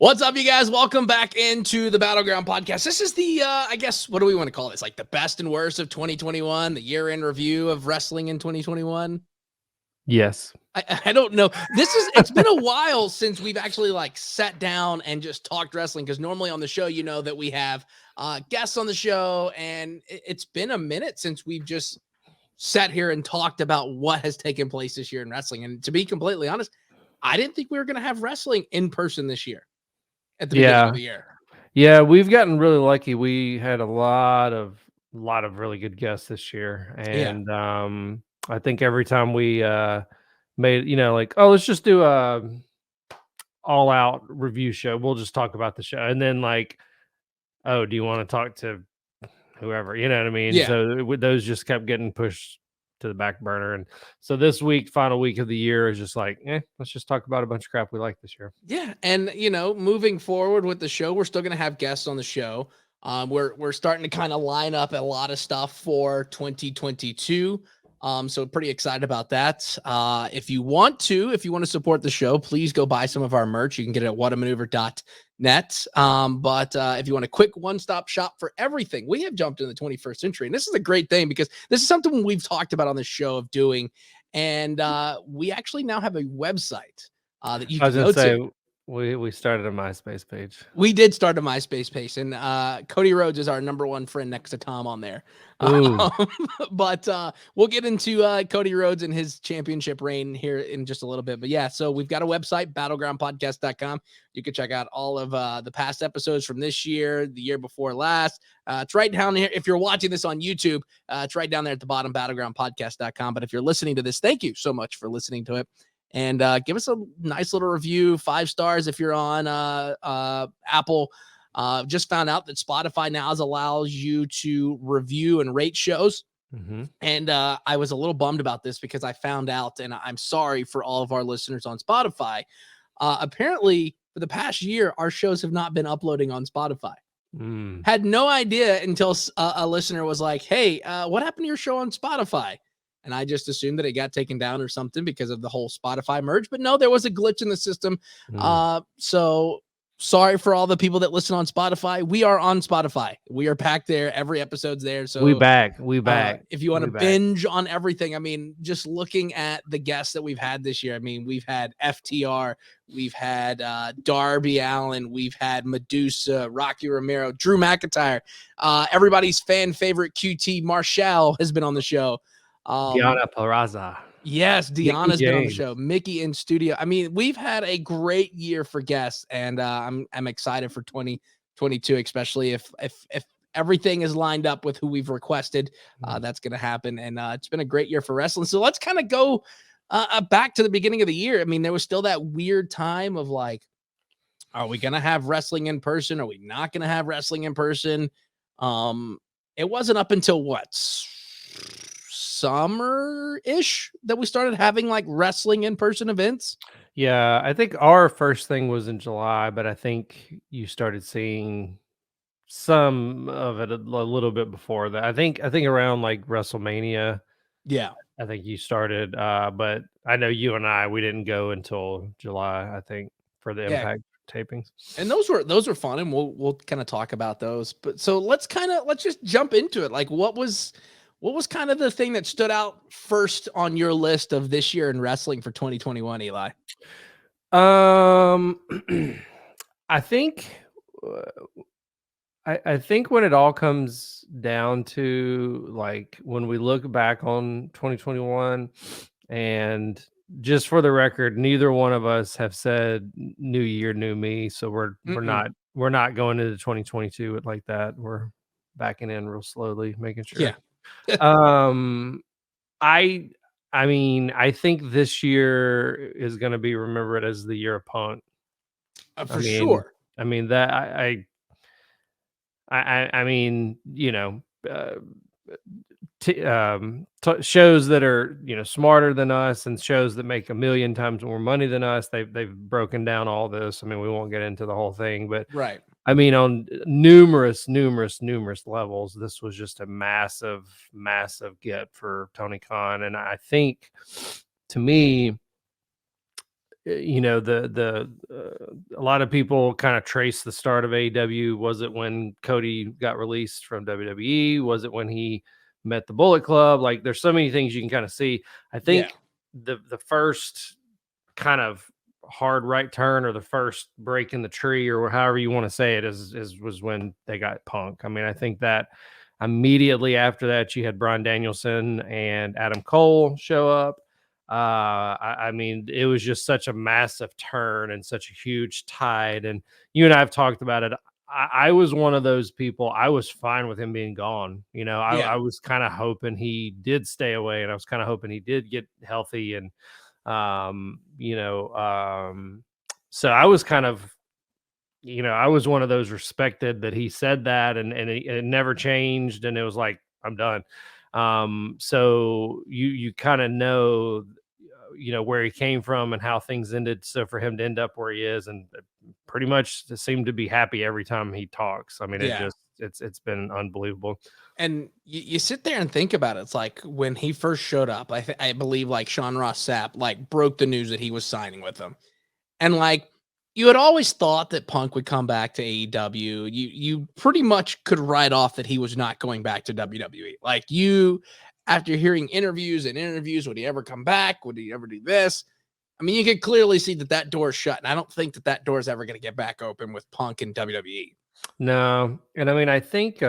What's up, you guys? Welcome back into the Battleground podcast. This is the, I guess, what do we want to call this? Like the best and worst of 2021, the year-end review of wrestling in 2021. Yes. I don't know. It's been a while since we've actually like sat down and just talked wrestling, because normally on the show, you know that we have guests on the show, and it's been a minute since we've just sat here and talked about what has taken place this year in wrestling. And to be completely honest, I didn't think we were going to have wrestling in person this year at the beginning of the year. Yeah, we've gotten really lucky. We had a lot of really good guests this year. And I think every time we made, like, oh, let's just do a all out review show. We'll just talk about the show. And then like, oh, do you want to talk to whoever? You know what I mean? Yeah. So those just kept getting pushed to the back burner. And so this week, final week of the year, is just like, let's just talk about a bunch of crap we like this year. Yeah. And moving forward with the show, we're still going to have guests on the show. We're starting to kind of line up a lot of stuff for 2022. So pretty excited about that. If you want to support the show, please go buy some of our merch. You can get it at whatamaneuver.net. But if you want a quick one-stop shop for everything, we have jumped in the 21st century. And this is a great thing, because this is something we've talked about on the show of doing. And we actually now have a website that you can go to. We started a MySpace page. We did start a MySpace page, and Cody Rhodes is our number one friend next to Tom on there. But we'll get into Cody Rhodes and his championship reign here in just a little bit. But yeah, so we've got a website, battlegroundpodcast.com. You can check out all of the past episodes from this year, the year before last. It's right down here. If you're watching this on YouTube, it's right down there at the bottom, battlegroundpodcast.com. But if you're listening to this, thank you so much for listening to it. And give us a nice little review, 5 stars if you're on Apple. Just found out that Spotify now allows you to review and rate shows. Mm-hmm. And I was a little bummed about this, because I found out, and I'm sorry for all of our listeners on Spotify. Apparently, for the past year, our shows have not been uploading on Spotify. Had no idea until a listener was like, hey, what happened to your show on Spotify? And I just assumed that it got taken down or something because of the whole Spotify merge. But no, there was a glitch in the system. So sorry for all the people that listen on Spotify. We are on Spotify. We are back there. Every episode's there. So we back. If you want to binge on everything, I mean, just looking at the guests that we've had this year. I mean, we've had FTR, we've had Darby Allin, we've had Medusa, Rocky Romero, Drew McIntyre, everybody's fan favorite QT Marshall has been on the show. Deanna Peraza. Yes, Deanna's been on the show. Mickey in studio. I mean, we've had a great year for guests, and I'm excited for 2022, especially if everything is lined up with who we've requested. That's going to happen, and it's been a great year for wrestling. So let's kind of go back to the beginning of the year. I mean, there was still that weird time of like, are we going to have wrestling in person? Are we not going to have wrestling in person? It wasn't up until summer-ish that we started having like wrestling in-person events. Yeah, I think our first thing was in July, but I think you started seeing some of it a little bit before that. I think around like WrestleMania. Yeah. I think you started, but I know you and we didn't go until July, I think, for the Impact tapings. And those were fun, and we'll kind of talk about those. But so let's just jump into it. Like, what was kind of the thing that stood out first on your list of this year in wrestling for 2021, Eli? I think when it all comes down to like when we look back on 2021, and just for the record, neither one of us have said new year, new me. So we're not going into 2022 with like that. We're backing in real slowly, making sure. Yeah. I mean, I think this year is going to be remembered as the year of Punk. Sure. I mean that I mean, shows that are smarter than us and shows that make 1 million times more money than us. They've broken down all this. I mean, we won't get into the whole thing, but right. I mean, on numerous levels, this was just a massive get for Tony Khan. And I think, to me, you know, a lot of people kind of trace the start of AEW. Was it when Cody got released from WWE? Was it when he met the Bullet Club? Like, there's so many things you can kind of see. I Yeah. think the first kind of hard right turn, or the first break in the tree, or however you want to say it, was when they got Punk. I mean, I think that immediately after that, you had Bryan Danielson and Adam Cole show up. I mean, it was just such a massive turn and such a huge tide. And you and I have talked about it. I was one of those people. I was fine with him being gone. You know, I was kind of hoping he did stay away, and I was kind of hoping he did get healthy. And you know, so I was kind of, you know, I was one of those respected that he said that, and it never changed, and it was like, I'm done. So you kind of know, you know, where he came from and how things ended. So for him to end up where he is, and pretty much seem to be happy every time he talks. I mean, it's been unbelievable. And you sit there and think about it. It's like when he first showed up, I believe like Sean Ross Sapp like broke the news that he was signing with them. And like you had always thought that Punk would come back to AEW. You pretty much could write off that he was not going back to WWE. Like you, after hearing interviews, would he ever come back? Would he ever do this? I mean, you could clearly see that door is shut, and I don't think that door is ever going to get back open with Punk and WWE. No, and I mean, I think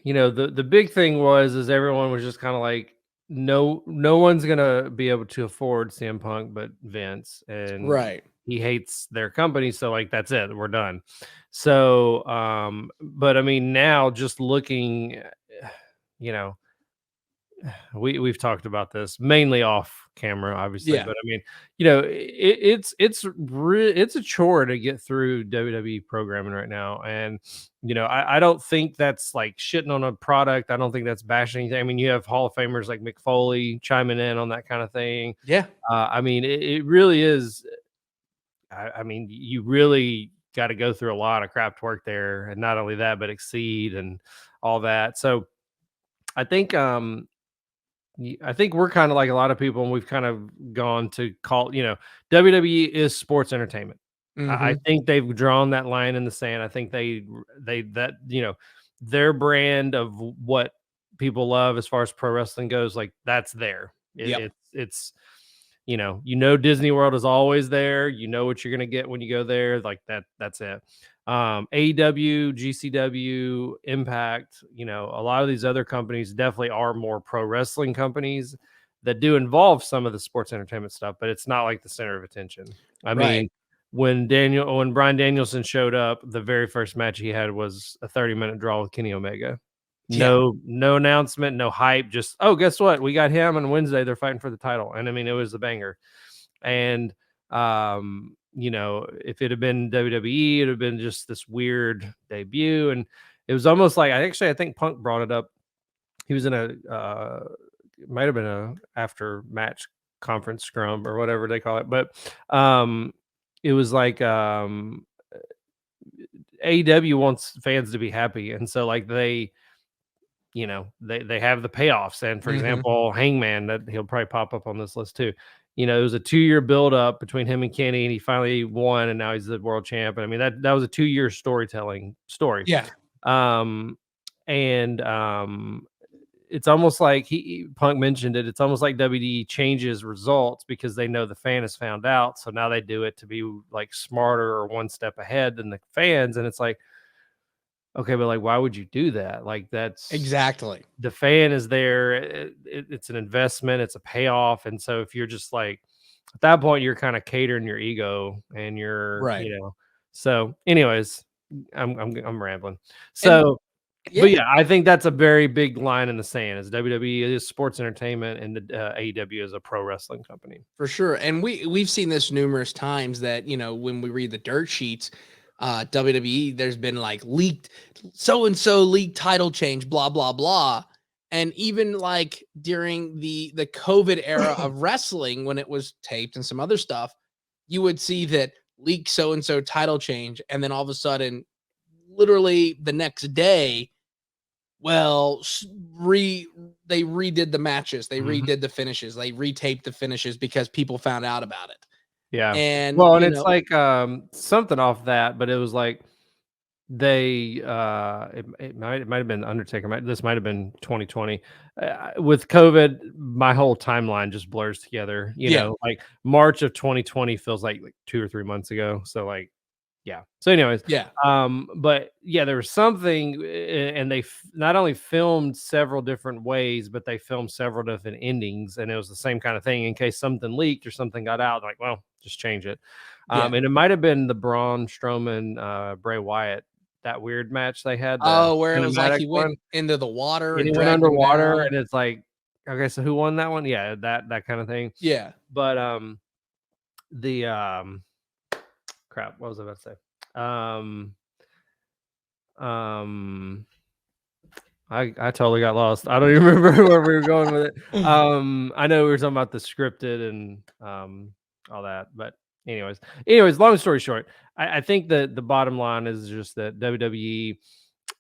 you know, the big thing is everyone was just kind of like, no one's gonna be able to afford CM Punk but Vince, and Right. he hates their company, so like that's it, we're done. So but I mean, now just looking, you know, we've talked about this mainly off camera, obviously, Yeah. but I mean, you know, it's a chore to get through WWE programming right now. And you know, I don't think that's like shitting on a product. I don't think that's bashing anything. I mean, you have Hall of Famers like Mick Foley chiming in on that kind of thing. Yeah. I mean, it really is. I mean, you really got to go through a lot of crap to work there, and not only that, but exceed and all that. So I think we're kind of like a lot of people, and we've kind of gone to call, you know, WWE is sports entertainment. I Mm-hmm. think they've drawn that line in the sand. I think that, you know, their brand of what people love as far as pro wrestling goes, like that's there. Yep. It's, you know, Disney World is always there. You know what you're gonna get when you go there. Like that's it. AEW, GCW, Impact, you know, a lot of these other companies definitely are more pro wrestling companies that do involve some of the sports entertainment stuff, but it's not like the center of attention. I mean, when Bryan Danielson showed up, the very first match he had was a 30-minute draw with Kenny Omega. No announcement, no hype, just, oh, guess what? We got him on Wednesday. They're fighting for the title. And I mean, it was a banger. And you know, if it had been WWE, it'd have been just this weird debut. And it was almost like, I think Punk brought it up. He was in a it might have been a after match conference scrum or whatever they call it. But it was like AEW wants fans to be happy. And so like you know, they have the payoffs. And for example, Hangman, that he'll probably pop up on this list too. You know, it was a 2-year build up between him and Kenny, and he finally won, and now he's the world champ. And I mean, that was a 2-year storytelling story. Yeah. And it's almost like Punk mentioned it. It's almost like WWE changes results because they know the fan has found out. So now they do it to be like smarter or one step ahead than the fans. And it's like, okay, but like, why would you do that? Like, that's Exactly. the fan is there. It's an investment. It's a payoff. And so if you're just like, at that point, you're kind of catering your ego, and you're, Right. you know. So, anyways, I'm rambling. So, but yeah, I think that's a very big line in the sand. Is WWE is sports entertainment, and the AEW is a pro wrestling company For sure. And we've seen this numerous times that, you know, when we read the dirt sheets, WWE, there's been like leaked so-and-so leaked title change, blah, blah, blah. And even like during the COVID era of wrestling, when it was taped and some other stuff, you would see that leak so-and-so title change. And then all of a sudden, literally the next day, Well, they redid the matches, they Mhm. redid the finishes, they retaped the finishes because people found out about it. Yeah. And, Well, and you it's know, like, something off that, but it was like they, it might have been Undertaker, this might have been 2020. With COVID, my whole timeline just blurs together, yeah, like March of 2020 feels like 2 or 3 months ago, so, like, yeah. So anyways, yeah, but yeah, there was something, and they not only filmed several different ways, but they filmed several different endings, and it was the same kind of thing in case something leaked or something got out. Like, well, just change it. yeah. And it might have been the Braun Strowman, Bray Wyatt, that weird match they had, the Oh, where it was like cinematic he went one, into the water and and he went dragged him underwater, down. and it's like, okay, so who won that one? Yeah, that kind of thing. Yeah. But the crap, what was I about to say? Um, I totally got lost. I don't even remember where we were going with it. I know we were talking about the scripted and all that, but anyways, long story short, I think that the bottom line is just that WWE,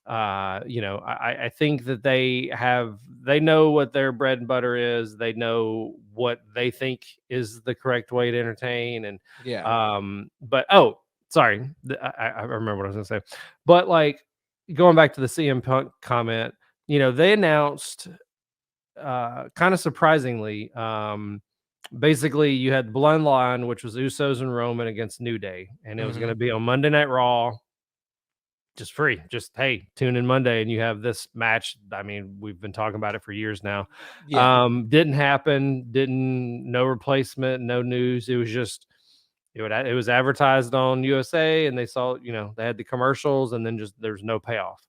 I think that they know what their bread and butter is. They know what they think is the correct way to entertain. And Yeah. but oh, sorry, I remember what I was gonna say. But like going back to the CM Punk comment, they announced kind of surprisingly, basically you had Bloodline, which was Usos and Roman against New Day, and it was going Mhm. to be on Monday Night Raw, just free. Just, hey, tune in Monday and you have this match. I mean, we've been talking about it for years now. Yeah. Didn't happen. No replacement, no news. It was just it was advertised on USA, and they saw, they had the commercials, and then just there's no payoff.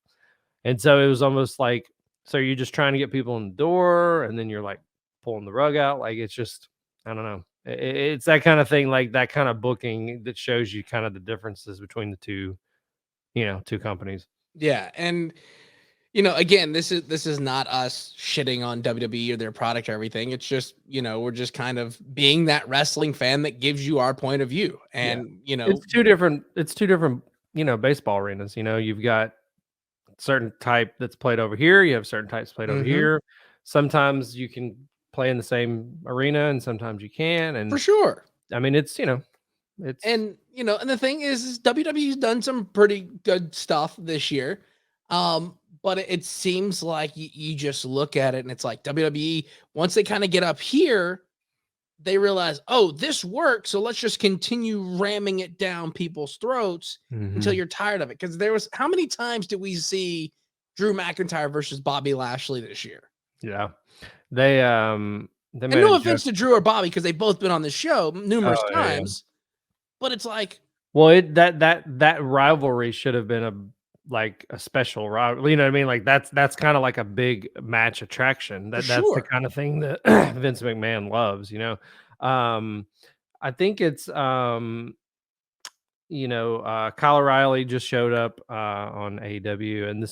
And so it was almost like, so you're just trying to get people in the door, and then you're like pulling the rug out. Like, it's just, I don't know. It's that kind of thing, like that kind of booking that shows you kind of the differences between the two companies. Yeah. And again, this is not us shitting on WWE or their product or everything. It's just, we're just kind of being that wrestling fan that gives you our point of view. Yeah. And, It's two different, baseball arenas. You've got certain type that's played over here, you have certain types played over mhm, here. Sometimes you can play in the same arena and sometimes you can. for And sure. I mean, it's And the thing is WWE's done some pretty good stuff this year. But it seems like you just look at it and it's like WWE, once they kind of get up here, they realize, oh, this works. So let's just continue ramming it down people's throats until Mhm. you're tired of it. Because how many times did we see Drew McIntyre versus Bobby Lashley this year? Yeah. They And made a no joke. offense to Drew or Bobby, because they've both been on this show numerous Oh, yeah. times, but it's like, Well, that rivalry should have been like a special rivalry. You know what I mean? Like that's kind of like a big match attraction. for That's the sure. kind of thing that Vince McMahon loves. Um, I think it's Kyle O'Reilly just showed up on AEW, and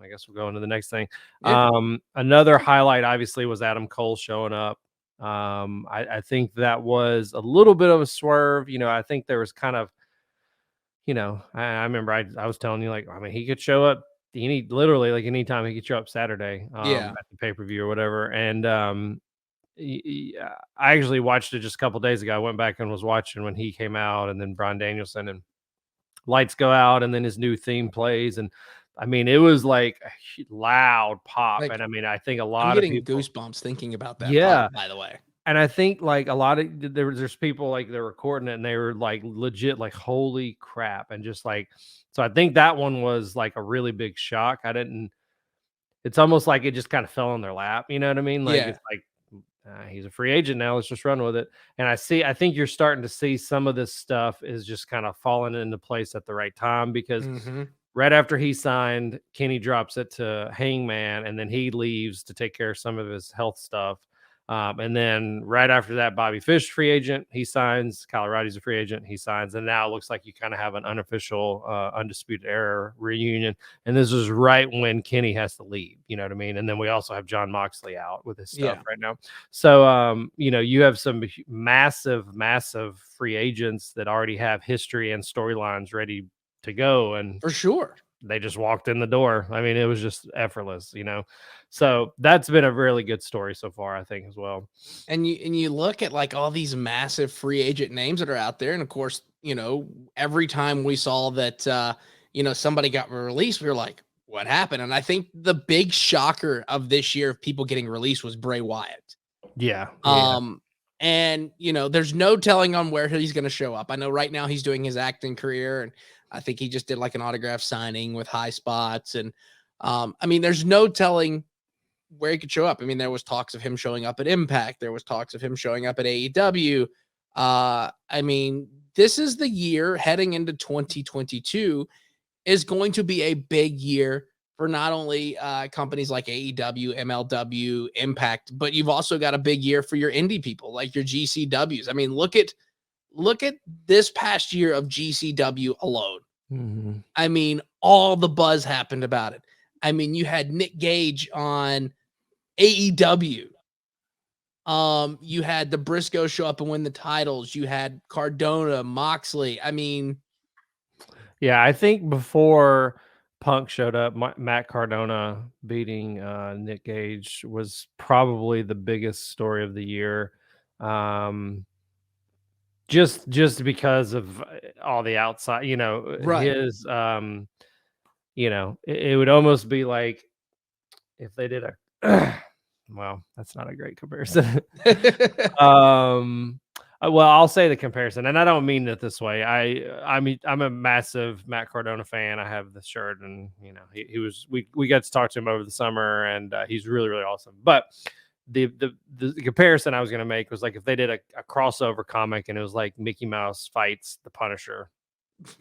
I guess we'll go into the next thing. Yeah. Another highlight obviously was Adam Cole showing up. I think that was a little bit of a swerve. I think there was kind of, I remember I was telling you, like, I mean, he could show up literally like anytime. He could show up Saturday Yeah. at the pay-per-view or whatever. And I actually watched it just a couple days ago. I went back and was watching when he came out, and then Bryan Danielson, and lights go out, and then his new theme plays. And I mean, it was like a loud pop. Like, And I mean, I think a I'm lot of getting people, goosebumps thinking about that pop, yeah. by the way. And I think like a lot of there's people like they're recording it and they were like legit like holy crap, and just like, so I think that one was like a really big shock. It's almost like it just kind of fell in their lap, you know what I mean? Like, Yeah. it's like, he's a free agent now, let's just run with it. And I think you're starting to see some of this stuff is just kind of falling into place at the right time, because Mhm. right after he signed, Kenny drops it to Hangman, and then he leaves to take care of some of his health stuff. And then right after that, Bobby Fish, free agent, he signs. Kyle O'Reilly's a free agent, he signs. And now it looks like you kind of have an unofficial, Undisputed Era reunion. And this is right when Kenny has to leave. You know what I mean? And then we also have John Moxley out with his stuff Yeah, right now. So, you have some massive, massive free agents that already have history and storylines ready to go. And for sure. they just walked in the door. I mean, it was just effortless, So that's been a really good story so far, I think, as well. And you look at like all these massive free agent names that are out there, and of course, every time we saw that somebody got released, we were like, what happened? And I think the big shocker of this year of people getting released was Bray Wyatt. Yeah. And there's no telling on where he's going to show up. I know right now he's doing his acting career, and I think he just did like an autograph signing with High Spots. And I mean, there's no telling where he could show up. I mean, there was talks of him showing up at Impact. There was talks of him showing up at AEW. I mean, this is the year heading into 2022 is going to be a big year for not only companies like AEW, MLW, Impact, but you've also got a big year for your indie people, like your GCWs. I mean, look at this past year of GCW alone. Mm-hmm. I mean, all the buzz happened about it. I mean, you had Nick Gage on AEW. You had the Briscoes show up and win the titles. You had Cardona, Moxley. I mean, yeah, I think before Punk showed up, Matt Cardona beating Nick Gage was probably the biggest story of the year. Just because of all the outside, right. his, it would almost be like if they did well, that's not a great comparison. Well, I'll say the comparison, and I don't mean it this way. I mean, I'm a massive Matt Cardona fan. I have the shirt, and he was. We got to talk to him over the summer, and he's really, really awesome. But the comparison I was going to make was like if they did a crossover comic, and it was like Mickey Mouse fights the Punisher.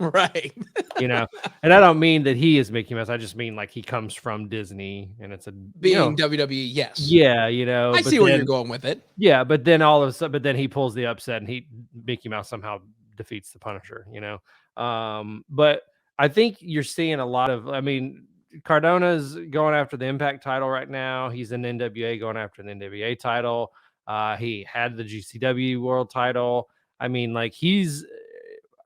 Right. And I don't mean that he is Mickey Mouse. I just mean like he comes from Disney, and it's being WWE. Yes. Yeah, I see where you're going with it. Yeah, but then all of a sudden, he pulls the upset, and Mickey Mouse somehow defeats the Punisher. But I think you're seeing a lot of. I mean, Cardona's going after the Impact title right now. He's in NWA going after the NWA title. He had the GCW World title. I mean, like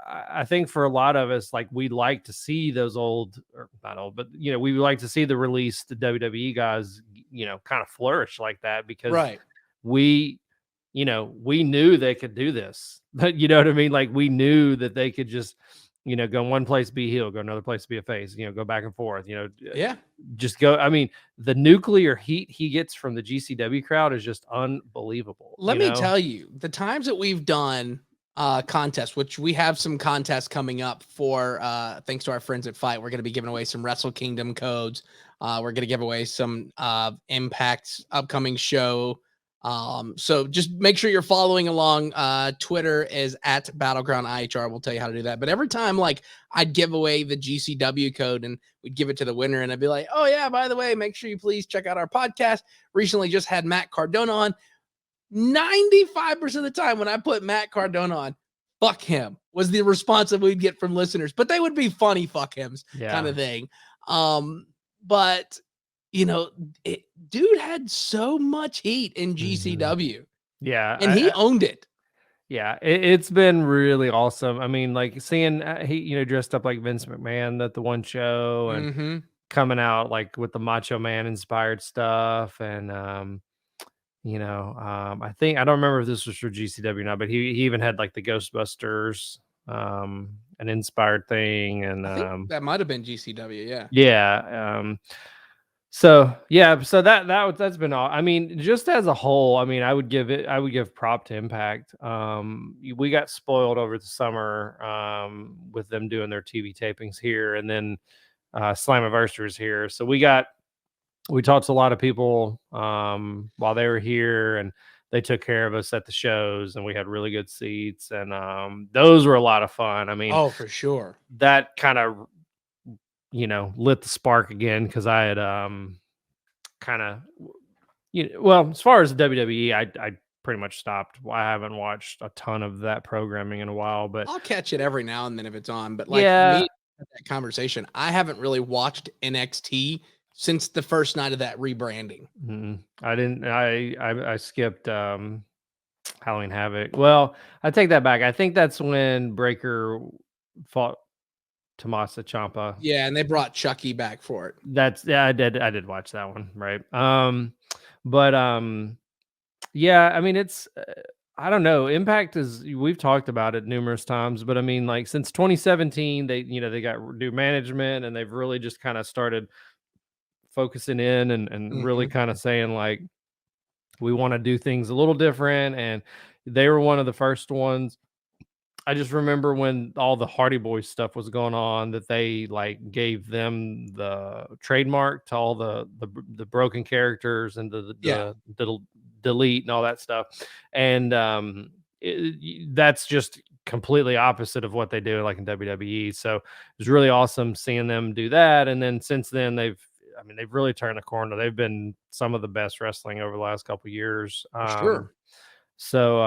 I think for a lot of us, like we like to see those old, or not old, but we like to see the released WWE guys, kind of flourish like that because we knew they could do this. But you know what I mean? Like we knew that they could just, go one place be heel, go another place be a face, go back and forth, just go. I mean, the nuclear heat he gets from the GCW crowd is just unbelievable. Let me tell you, the times that we've done contest, which we have some contests coming up for thanks to our friends at Fight. We're going to be giving away some Wrestle Kingdom codes. We're going to give away some Impact's upcoming show. So just make sure you're following along. Twitter is at Battleground IHR. We'll tell you how to do that. But every time like I'd give away the GCW code and we'd give it to the winner, and I'd be like, oh yeah, by the way, make sure you please check out our podcast. Recently just had Matt Cardona on. 95% of the time when I put Matt Cardona on, fuck him was the response that we'd get from listeners, but they would be funny fuck hims kind of thing. But dude had so much heat in GCW. Yeah. And he owned it. Yeah. It's been really awesome. I mean, like seeing he, dressed up like Vince McMahon at the one show and coming out like with the Macho Man inspired stuff. And, I think I don't remember if this was for GCW or not, but he even had like the Ghostbusters, an inspired thing, and I think that might have been GCW, yeah. Yeah. So that's been all. I mean, just as a whole, I mean, I would give prop to Impact. We got spoiled over the summer with them doing their TV tapings here, and then Slammiversary is here, so we talked to a lot of people while they were here, and they took care of us at the shows, and we had really good seats, and those were a lot of fun. I mean, oh, for sure. That kind of, lit the spark again, because I had kind of, well, as far as the WWE, I pretty much stopped. I haven't watched a ton of that programming in a while, but I'll catch it every now and then if it's on. But like me, that conversation, I haven't really watched NXT since the first night of that rebranding. I didn't. I skipped Halloween Havoc. Well, I take that back. I think that's when Breaker fought Tommaso Ciampa. Yeah, and they brought Chucky back for it. I did watch that one, right? But yeah, I mean, it's I don't know. Impact is we've talked about it numerous times, but I mean, like since 2017, they got new management and they've really just kind of started focusing in and really Mhm. kind of saying like we want to do things a little different. And they were one of the first ones. I just remember when all the Hardy Boys stuff was going on that they like gave them the trademark to all the broken characters and Yeah, the delete and all that stuff. And that's just completely opposite of what they do like in WWE. So it was really awesome seeing them do that. And then since then they've really turned the corner. They've been some of the best wrestling over the last couple years. for sure. So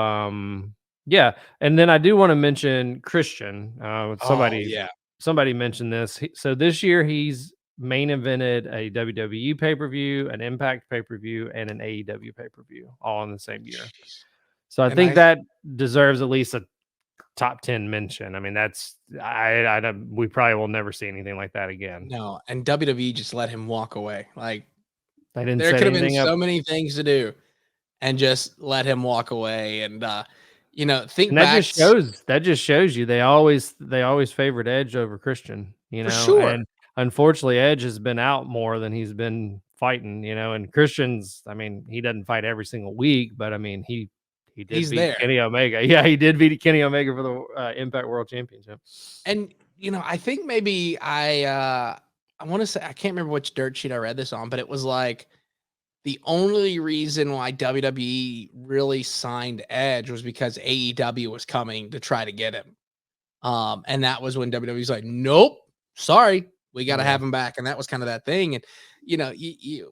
yeah, and then I do want to mention Christian. Oh, yeah. Somebody mentioned this. So this year he's main evented a WWE pay-per-view, an Impact pay-per-view, and an AEW pay-per-view all in the same year. Jeez. So I And think that deserves at least a top 10 mention. I mean, that's I don't, we probably will never see anything like that again. no, and WWE just let him walk away. Like, They didn't there set could have been anything up. so many things to do and just let him walk away. And think And back that just shows you they always favored Edge over Christian, for sure. and unfortunately Edge has been out more than he's been fighting, and Christian's, I mean, he doesn't fight every single week, but I mean, he did He's beat there. Kenny Omega. Yeah, he did beat Kenny Omega for the Impact World Championship. And I think maybe I want to say, I can't remember which dirt sheet I read this on, but it was like the only reason why WWE really signed Edge was because AEW was coming to try to get him. And that was when WWE's like, nope, sorry, we got to Yeah. have him back. And that was kind of that thing. And,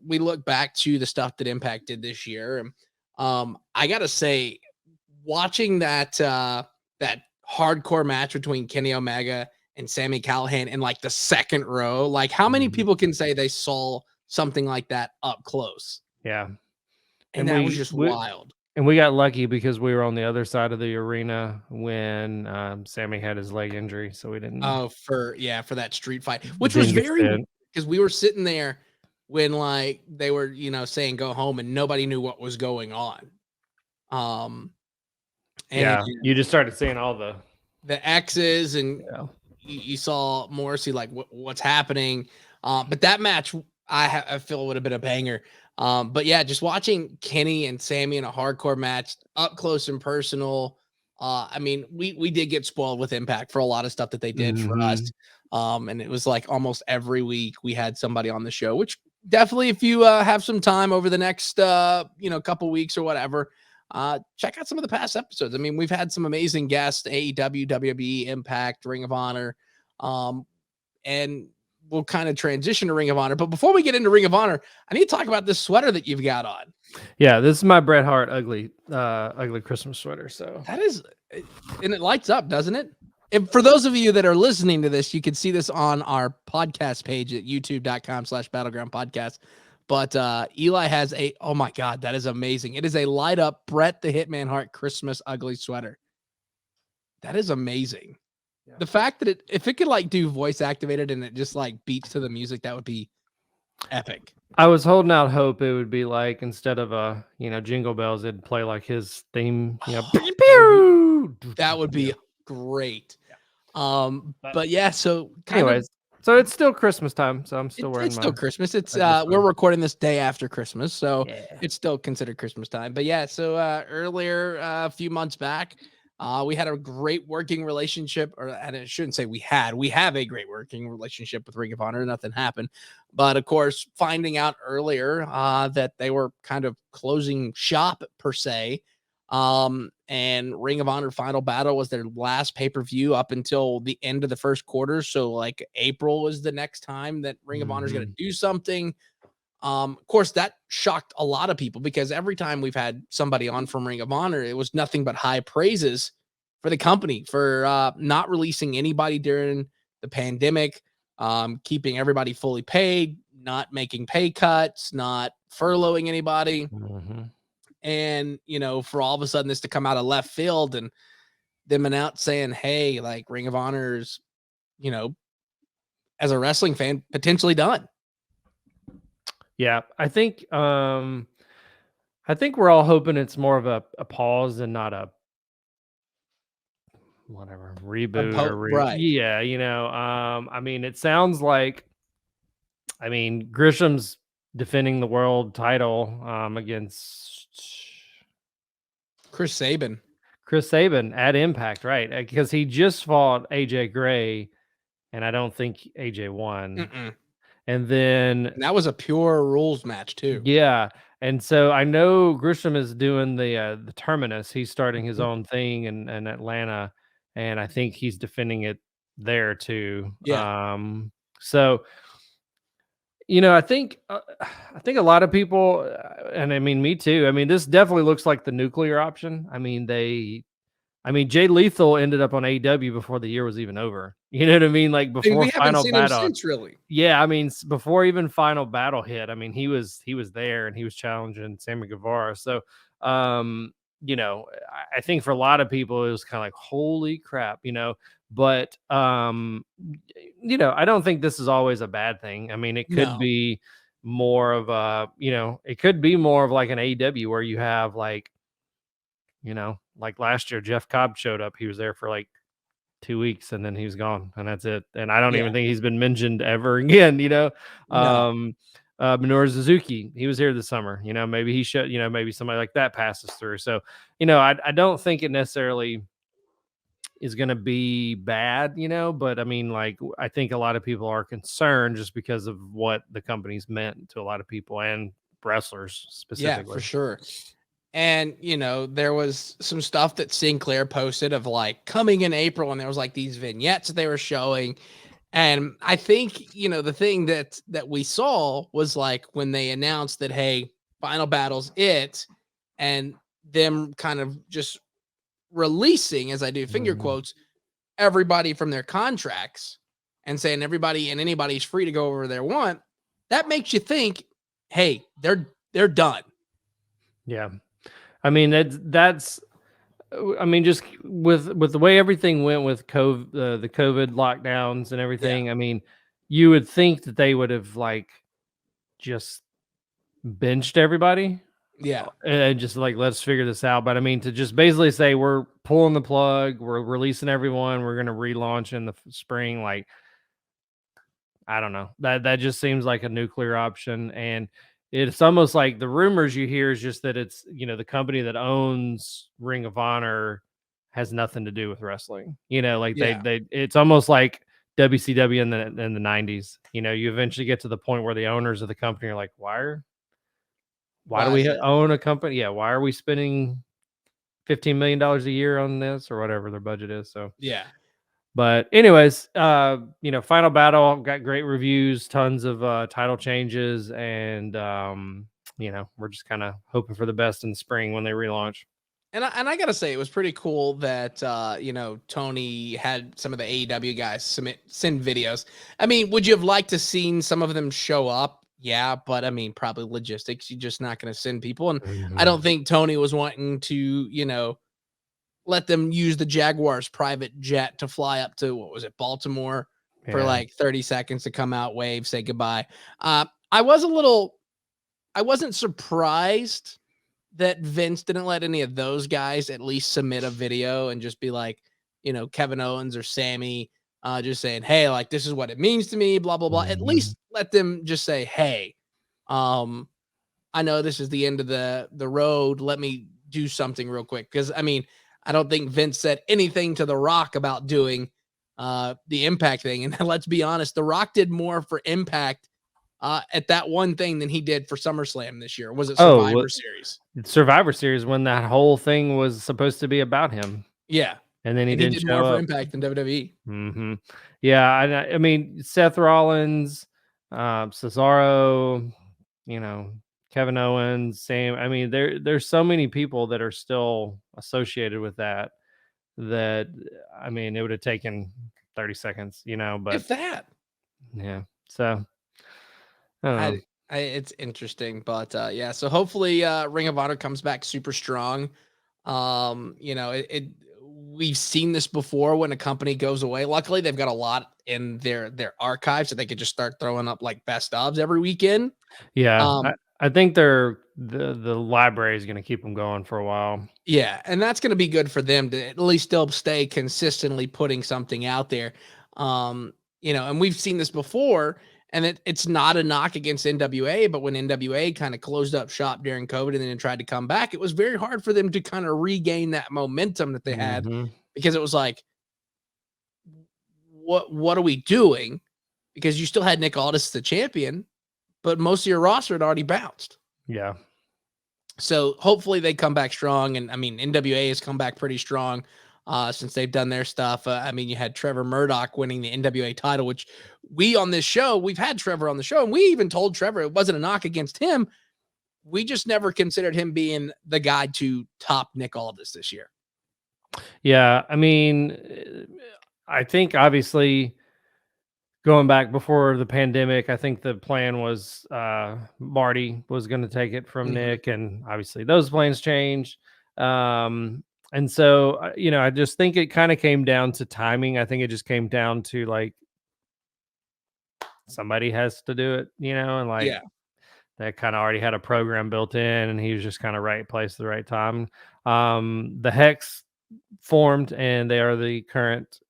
we look back to the stuff that Impact did this year. And I got to say, watching that hardcore match between Kenny Omega and Sami Callihan in like the second row, like how many Mhm. people can say they saw something like that up close? Yeah. And that was just wild. And we got lucky because we were on the other side of the arena when Sammy had his leg injury, so we Oh, for that street fight, which was didn't get very, to. because we were sitting there when like they were, saying go home and nobody knew what was going on. Um, and Yeah, you just started seeing all the the X's and yeah. you saw Morrissey like what's happening. But that match I feel would have been a banger. But yeah, just watching Kenny and Sammy in a hardcore match up close and personal. I mean, we did get spoiled with Impact for a lot of stuff that they did for us. Mhm. And it was like almost every week we had somebody on the show, which definitely if you have some time over the next couple weeks or whatever, check out some of the past episodes. I mean, we've had some amazing guests, AEW, WWE, Impact, Ring of Honor. And we'll kind of transition to Ring of Honor. But before we get into Ring of Honor, I need to talk about this sweater that you've got on. Yeah, this is my Bret Hart ugly Christmas sweater. So That is, and it lights up, doesn't it? And for those of you that are listening to this, you can see this on our podcast page at youtube.com/battleground podcast. But Eli has oh my God, that is amazing. It is a light up Bret the Hitman Hart Christmas ugly sweater. That is amazing. Yeah. The fact that if it could like do voice activated and it just like beats to the music, that would be epic. I was holding out hope it would be like instead of Jingle Bells, it'd play like his theme. That would be great. But yeah, so anyways, so it's still Christmas time, so I'm still wearing it's still Christmas. It's ugly we're sweater. recording this day after Christmas, so Yeah. it's still considered Christmas time. But yeah, so earlier a few months back, we had a great working relationship, and I shouldn't say we have a great working relationship with Ring of Honor. Nothing happened, but of course, finding out earlier that they were kind of closing shop per se. And Ring of Honor Final Battle was their last pay-per-view up until the end of the first quarter. So like April was the next time that Ring of Honor is going to do something. Of course, that shocked a lot of people because every time we've had somebody on from Ring of Honor, it was nothing but high praises for the company for not releasing anybody during the pandemic, keeping everybody fully paid, not making pay cuts, not furloughing anybody. Mhm. And, for all of a sudden this to come out of left field and them announce saying, hey, like Ring of Honor's, as a wrestling fan, potentially done. Yeah, I think we're all hoping it's more of a pause and not a whatever reboot or Right. yeah, I mean, it sounds like, I mean, Grisham's defending the world title against Chris Sabin at Impact, right? Because he just fought AJ Gray, and I don't think AJ won. Mm-mm. And then And that was a pure rules match too. yeah, and so I know Grisham is doing the Terminus. He's starting his own thing in Atlanta, and I think he's defending it there too. Yeah. So I think a lot of people, and I mean me too. I mean, this definitely looks like the nuclear option. I mean, Jay Lethal ended up on AEW before the year was even over. You know what I mean? Like I mean, before we haven't Final seen him Battle. since, really. Yeah, I mean, before even Final Battle hit, I mean, he was there and he was challenging Sammy Guevara. So, I think for a lot of people, it was kind of like, holy crap, But, I don't think this is always a bad thing. I mean, it could No. be more of a, it could be more of like an AEW where you have like, like last year, Jeff Cobb showed up. He was there for like 2 weeks and then he was gone and that's it. And I don't Yeah. even think he's been mentioned ever again, No. Minoru Suzuki, he was here this summer, maybe he should, maybe somebody like that passes through. So, I don't think it necessarily is going to be bad, but I mean, like, I think a lot of people are concerned just because of what the company's meant to a lot of people and wrestlers specifically. Yeah, for sure. And, there was some stuff that Sinclair posted of like coming in April, and there was like these vignettes that they were showing. And I think, the thing that we saw was like when they announced that, hey, Final Battle's it, and them kind of just releasing, as I do finger quotes, everybody from their contracts and saying everybody and anybody's free to go over their want. That makes you think, hey, they're done. Yeah. I mean, that's I mean, just with the way everything went with COVID, the COVID lockdowns and everything. Yeah. I mean, you would think that they would have like just benched everybody Yeah. and just like, let's figure this out. But I mean, to just basically say we're pulling the plug, we're releasing everyone, we're going to relaunch in the spring. Like, I don't know. That just seems like a nuclear option. And it's almost like the rumors you hear is just that it's, the company that owns Ring of Honor has nothing to do with wrestling. Like Yeah. it's almost like WCW in the 90s. You eventually get to the point where the owners of the company are like, why do we own a company? Yeah, why are we spending $15 million a year on this or whatever their budget is? So Yeah. but anyways, Final Battle got great reviews, tons of title changes, and we're just kind of hoping for the best in the spring when they relaunch. And I gotta say, it was pretty cool that Tony had some of the AEW guys send videos. I mean, would you have liked to seen some of them show up? Yeah, but I mean, probably logistics. You're just not going to send people, and I don't think Tony was wanting to let them use the Jaguars' private jet to fly up to, what was it, Baltimore for like 30 seconds to come out, wave, say goodbye. I wasn't surprised that Vince didn't let any of those guys at least submit a video and just be like, Kevin Owens or Sammy, just saying, hey, like, this is what it means to me, blah, blah, blah. At least let them just say, hey, I know this is the end of the road. Let me do something real quick. Because, I mean, I don't think Vince said anything to The Rock about doing the Impact thing. And let's be honest, The Rock did more for Impact at that one thing than he did for SummerSlam this year. Was it Survivor Series? Survivor Series, when that whole thing was supposed to be about him. Yeah. And then he didn't did show more up. for Impact than WWE. Mm-hmm. Yeah, I mean, Seth Rollins, Cesaro, Kevin Owens, Sam. I mean, there's so many people that are still associated with that. I mean, it would have taken 30 seconds, but if that. Yeah. So I don't know. It's interesting, but yeah. So hopefully, Ring of Honor comes back super strong. we've seen this before when a company goes away. Luckily, they've got a lot in their archives so they could just start throwing up like best ofs every weekend. Yeah, Um, I think the library is going to keep them going for a while. Yeah, and that's going to be good for them to at least still stay consistently putting something out there. And we've seen this before, and it's not a knock against NWA, but when NWA kind of closed up shop during COVID and then tried to come back, it was very hard for them to kind of regain that momentum that they had Mhm. because it was like, what are we doing? Because you still had Nick Aldis as the champion, but most of your roster had already bounced. Yeah. So hopefully they come back strong. And I mean, NWA has come back pretty strong since they've done their stuff. I mean, you had Trevor Murdoch winning the NWA title, which we've had Trevor on the show, and we even told Trevor it wasn't a knock against him. We just never considered him being the guy to top Nick Aldis this year. Yeah. I mean, I think obviously going back before the pandemic, I think the plan was Marty was going to take it from Nick, and obviously those plans changed. And so, I just think it kind of came down to timing. I think it just came down to like somebody has to do it, and like Yeah. that kind of already had a program built in, and he was just kind of right place at the right time. The Hex formed, and they are the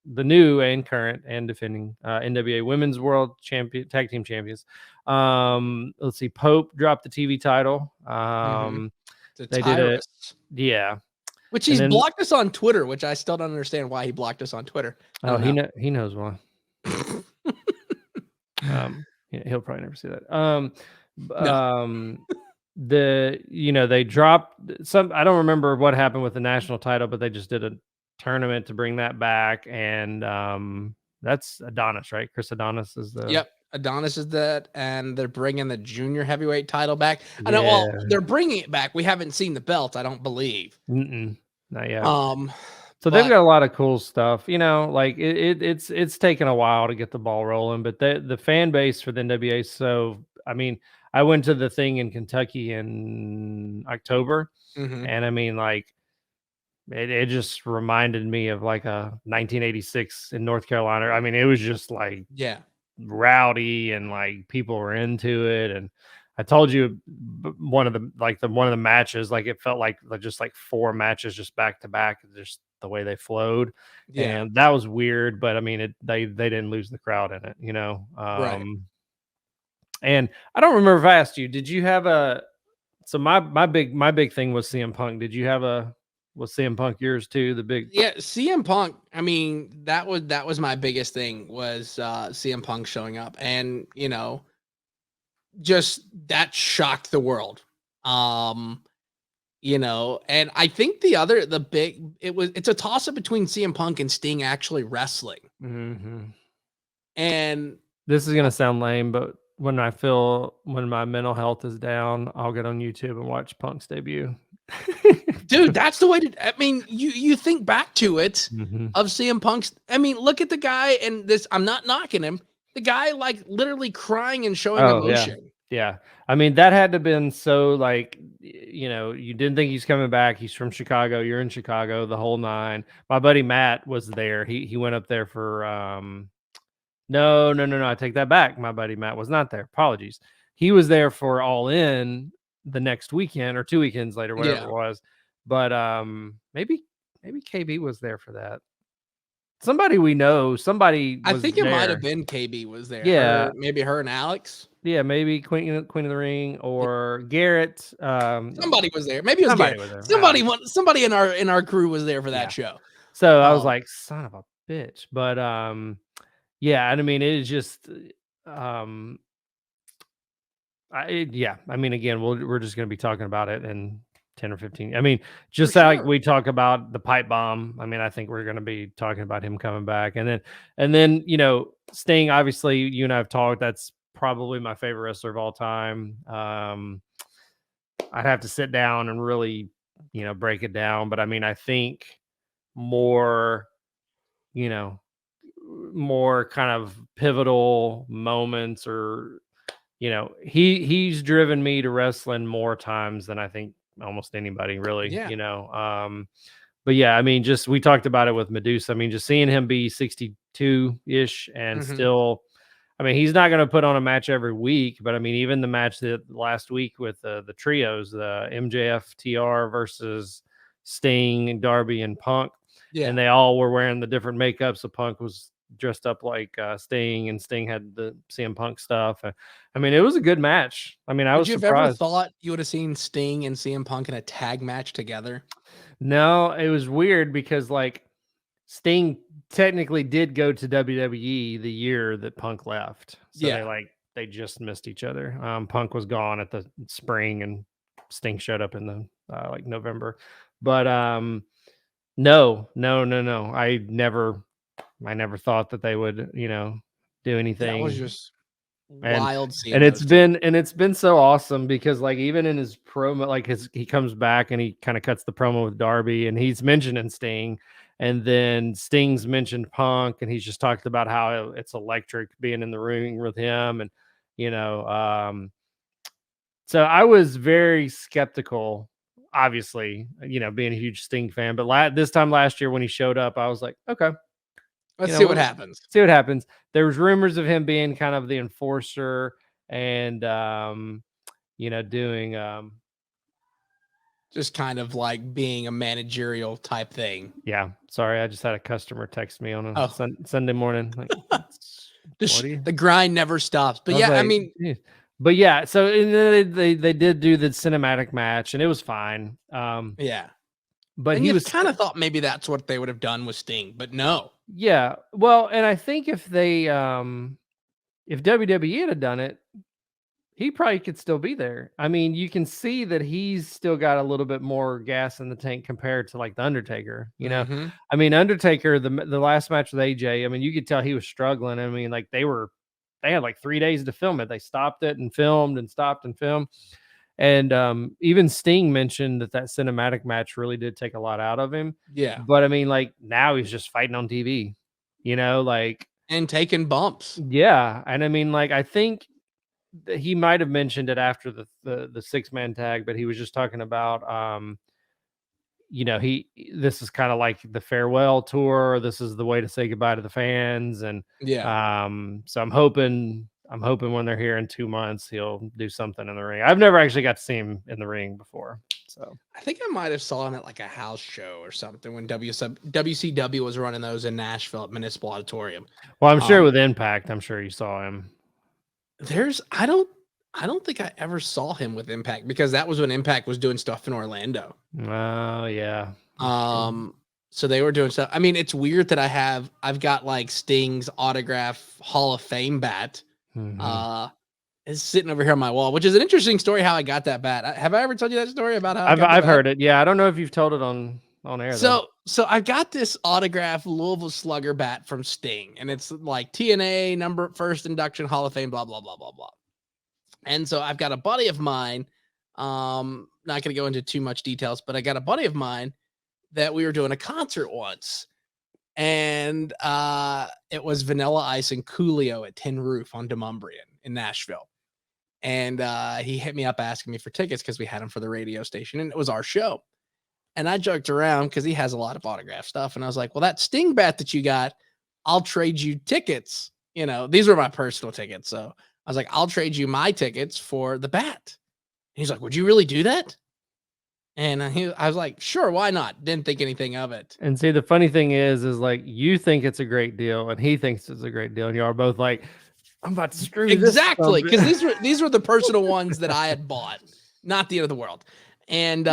new and current and defending NWA Women's World Champion Tag Team Champions. Let's see, Pope dropped the TV title. They did it, yeah. Which he's blocked us on Twitter, which I still don't understand why he blocked us on Twitter. Oh, he knows why. He'll probably never see that. No. They dropped some. I don't remember what happened with the national title, but they just did a tournament to bring that back, and that's Adonis, right? Chris Adonis is the. Yep, Adonis is that, and they're bringing the junior heavyweight title back. I know. Well, they're bringing it back. We haven't seen the belt, I don't believe. Not yet. So But they've got a lot of cool stuff, like it's taken a while to get the ball rolling, but the fan base for the NWA. So, I mean, I went to the thing in Kentucky in October, and I mean, like, it just reminded me of like a 1986 in North Carolina. I mean, it was just like rowdy and like people were into it. And I told you one of the matches, like it felt like just like 4 matches just back to back, just the way they flowed. And that was weird, but I mean, they didn't lose the crowd in it, right. And I don't remember if I asked you, did you have so my big thing was CM Punk. Did you have was CM Punk yours too? The big. Yeah, CM Punk. I mean, that was my biggest thing was CM Punk showing up, and just that shocked the world. And I think it's a toss up between CM Punk and Sting actually wrestling. And this is gonna sound lame, but when my mental health is down, I'll get on YouTube and watch Punk's debut. Dude, that's the way to. I mean, you think back to it of CM Punk's. I mean, look at the guy, and this. I'm not knocking him. The guy, like, literally crying and showing emotion. Yeah. I mean, that had to have been so, like, you didn't think he's coming back. He's from Chicago. You're in Chicago, the whole 9. My buddy Matt was there. He went up there for no. I take that back. My buddy Matt was not there. Apologies. He was there for All In the next weekend or 2 weekends later, whatever it was. But maybe KB was there for that. Somebody we know, I think it might have been KB was there. Yeah, maybe her and Alex. Yeah, maybe Queen of the Ring or Garrett. Somebody was there. Maybe it was Garrett. Was there. Somebody in our crew was there for that show. So I was like, son of a bitch. But yeah, and I mean, it is just I mean, again, we're just going to be talking about it in 10 or 15. I mean, just like we talk about the pipe bomb. I mean, I think we're going to be talking about him coming back, and then Sting. Obviously, you and I have talked. That's probably my favorite wrestler of all time. I'd have to sit down and really, break it down. But I mean, I think more kind of pivotal moments, or he's driven me to wrestling more times than I think almost anybody, really. But yeah, I mean, just we talked about it with Medusa. I mean, just seeing him be 62-ish and still, I mean, he's not going to put on a match every week, but I mean, even the match that last week with the trios, the MJF TR versus Sting, Darby, and Punk, and they all were wearing the different makeups. So Punk was dressed up like Sting, and Sting had the CM Punk stuff. I mean, it was a good match. I mean, I was surprised. Would you have ever thought you would have seen Sting and CM Punk in a tag match together? No, it was weird because like Sting technically did go to WWE the year that Punk left. So they just missed each other. Punk was gone at the spring and Sting showed up in the like November. But no. I never thought that they would, do anything. That was just wild seeing and it's been so awesome because like even in his promo, like he comes back and he kind of cuts the promo with Darby and he's mentioning Sting, and then Sting's mentioned Punk and he's just talked about how it's electric being in the ring with him, and so I was very skeptical, obviously, being a huge Sting fan, but this time last year when he showed up, I was like, okay, let's see what happens. See what happens. There was rumors of him being kind of the enforcer and, doing just kind of like being a managerial type thing. Yeah. Sorry. I just had a customer text me on a Sunday morning. Like, the grind never stops. But yeah, I mean, but yeah, so they did do the cinematic match and it was fine. Yeah. But and he was kind of thought maybe that's what they would have done with Sting, but no. Yeah. Well, and I think if they if WWE had done it, he probably could still be there. I mean, you can see that he's still got a little bit more gas in the tank compared to like the Undertaker, I mean, Undertaker, the last match with AJ, I mean, you could tell he was struggling. I mean, like they had like 3 days to film it. They stopped it and filmed and stopped and filmed. And even Sting mentioned that cinematic match really did take a lot out of him. Yeah. But I mean, like now he's just fighting on TV, like and taking bumps. Yeah. And I mean, like I think he might have mentioned it after the 6-man tag, but he was just talking about this is kind of like the farewell tour. This is the way to say goodbye to the fans. And so I'm hoping when they're here in 2 months, he'll do something in the ring. I've never actually got to see him in the ring before. So I think I might have saw him at like a house show or something when WCW was running those in Nashville at Municipal Auditorium. Well, I'm sure with Impact, I'm sure you saw him. I don't think I ever saw him with Impact because that was when Impact was doing stuff in Orlando. Oh yeah. So they were doing stuff. I mean, it's weird that I've got like Sting's autograph Hall of Fame bat. Is sitting over here on my wall, which is an interesting story how I got that bat. Have I ever told you that story about how I've heard it? Yeah, I don't know if you've told it on air. So I got this autograph Louisville Slugger bat from Sting, and it's like TNA first induction Hall of Fame, blah blah blah blah blah. And so I've got a buddy of mine. Not going to go into too much details, but I got a buddy of mine that we were doing a concert once, and it was Vanilla Ice and Coolio at Tin Roof on Demumbrian in Nashville. And he hit me up asking me for tickets because we had him for the radio station and it was our show. And I joked around because he has a lot of autograph stuff. And I was like, well, that Sting bat that you got, I'll trade you tickets. These were my personal tickets. So I was like, I'll trade you my tickets for the bat. And he's like, would you really do that? And I was like, sure, why not? Didn't think anything of it. And see, the funny thing is like you think it's a great deal and he thinks it's a great deal. And you are both like, I'm about to screw exactly because these were the personal ones that I had bought, not the end of the world. And